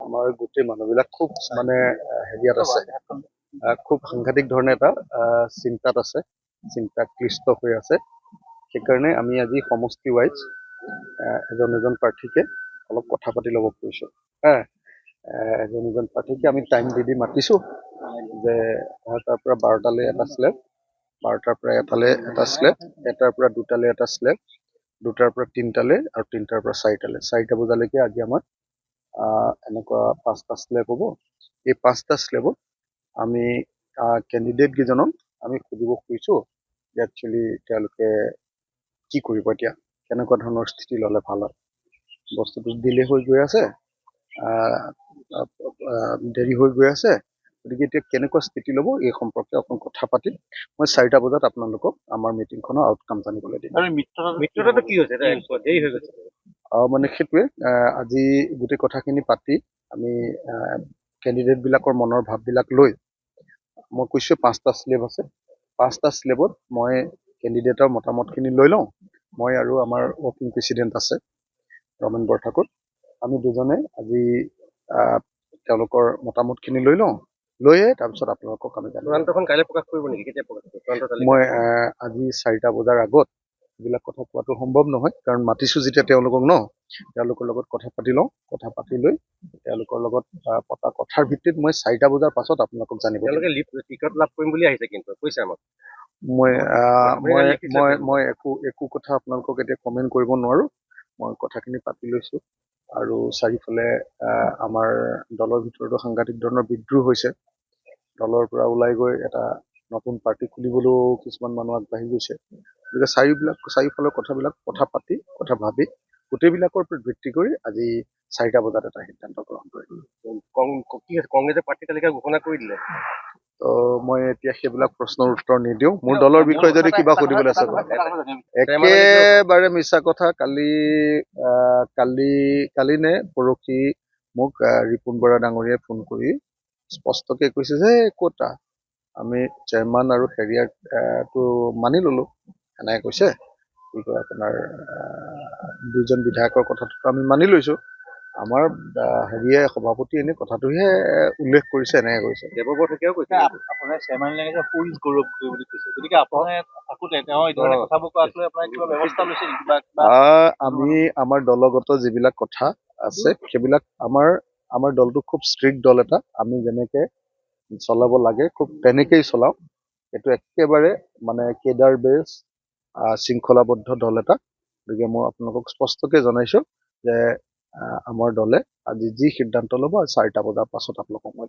আমাৰ গোটেই মানুহবিলাক খুব মানে হেৰিয়াত আছে, খুব সাংঘাতিক ধৰণে এটা চিন্তাত আছে, চিন্তাত ক্লিষ্ট হৈ আছে। সেইকাৰণে আমি আজি সমষ্টি ৱাইজ এজন এজন প্ৰাৰ্থীকে অলপ কথা পাতি ল'ব খুজিছোঁ। এজন প্ৰাৰ্থীকে আমি টাইম দি মাতিছোঁ যে 11টাৰ পৰা 12টালৈ এটা শ্লেব, 12টাৰ পৰা 1টালৈ এটা শ্লেব, 1টাৰ পৰা 2টালৈ এটা শ্লেব, 2টাৰ পৰা 3টালৈ আৰু 3টাৰ পৰা 4টালৈ, 4টা বজালৈকে আজি আমাৰ এনেকুৱা 5টা শ্লেব হ'ব। এই 5টা শ্লেবত আমি কেণ্ডিডেট কেইজনক আমি সুধিব খুজিছোঁ যে একচুৱেলি তেওঁলোকে কি কৰিব, এতিয়া কেনেকুৱা ধৰণৰ স্থিতি ল'লে ভাল হয়। বস্তুটো ডিলে হৈ গৈ আছে, দেৰি হৈ গৈ আছে, গতিকে এতিয়া কেনেকুৱা স্থিতি ল'ব এই সম্পৰ্কে অকণ কথা পাতি মই 4টা বজাত আপোনালোকক আমাৰ মিটিংখনৰ আউটকাম জানিবলৈ দিম। মানে সেইটোৱে আজি গোটেই কথাখিনি পাতি আমি কেণ্ডিডেটবিলাকৰ মনৰ ভাৱবিলাক লৈ মই কৈছোঁ 5টা শ্লেব আছে, 5টা শ্লেবত মই কেণ্ডিডেটৰ মতামতখিনি লৈ লওঁ। মই আৰু আমাৰ ৱৰ্কিং প্ৰেচিডেণ্ট আছে ৰমেন বৰঠাকুৰ, আমি দুজনে আজি তেওঁলোকৰ মতামতখিনি লৈ লওঁ, লৈয়ে তাৰপিছত আপোনালোকক আমি কাইলৈ প্ৰকাশ কৰিব নেকি? কেতিয়া প্ৰকাশ কৰিব? মই আজি 4টা বজাৰ আগত এইবিলাক কথা কোৱাটো সম্ভৱ নহয়, কাৰণ মাতিছোঁ যেতিয়া তেওঁলোকৰ লগত কথা পাতি লওঁ, কথা পাতি লৈ তেওঁলোকৰ লগত পতা কথাৰ ভিত্তিত মই 4টা বজাৰ পাছত আপোনালোকক জানিব। টিকট লাভ কৰিম বুলি আহিছে, কিন্তু কৈছে আমাক। মই একো কথা আপোনালোকক এতিয়া কমেণ্ট কৰিব নোৱাৰোঁ। মই কথাখিনি পাতি লৈছোঁ আৰু চাৰিওফালে আমাৰ দলৰ ভিতৰতো সাংঘাতিক ধৰণৰ বিদ্ৰোহ হৈছে। দলৰ পৰা ওলাই গৈ এটা নতুন পাৰ্টি খুলিবলৈও কিছুমান মানুহ আগবাঢ়ি গৈছে। গতিকে চাৰিওফালৰ কথাবিলাক কথা পাতি কথা ভাবি গোটেইবিলাকৰ ওপৰত ভিত্তি কৰি আজি 4টা বজাত এটা সিদ্ধান্ত গ্ৰহণ কৰিম। কংগ্ৰেছে প্ৰাৰ্থী তালিকা ঘোষণা কৰি দিলে। মই এতিয়া সেইবিলাক প্ৰশ্নৰ উত্তৰ নিদিওঁ। মোৰ দলৰ বিষয়ে যদি কিবা সুধিবলৈ আছে, একেবাৰে মিছা কথা। কালি নে পৰহি মোক ৰিপুণ বৰা ডাঙৰীয়াই ফোন কৰি স্পষ্টকে কৈছে যে ক'তা আমি চেয়াৰমেন আৰু হেৰিয়াৰটো মানি ল'লো, এনেকৈ কৈছে। কি কয় আপোনাৰ 2জন বিধায়কৰ কথাটোতো আমি মানি লৈছোঁ, আমাৰ হেৰিয়ে সভাপতি এনে কথাটোহে উল্লেখ কৰিছে, এনেকৈ কৈছে। দেৱবৰঠাকুৰেও কৈছে আপোনাৰ চেয়াৰমেন লাগিছে ফুল গৌৰৱ বুলি কৈছে, গতিকে আপোনাৰ থাকোঁতে তেওঁ এই ধৰণে কথাবোৰ কোৱাক লৈ আপোনাৰ কিবা ব্যৱস্থা লৈছে নেকি? আমি আমাৰ দলগত যিবিলাক কথা আছে সেইবিলাক আমাৰ দলটো খুব ষ্ট্ৰিক্ট দল এটা, আমি যেনেকে চলাব লাগে খুব তেনেকেই চলাওঁ। এইটো একেবাৰে মানে কেডাৰ বেছ শৃংখলাবদ্ধ দল এটা। গতিকে মই আপোনালোকক স্পষ্টকে জনাইছোঁ যে আমাৰ দলে আজি যি সিদ্ধান্ত ল'ব 4টা বজাৰ পাছত আপোনালোকক মই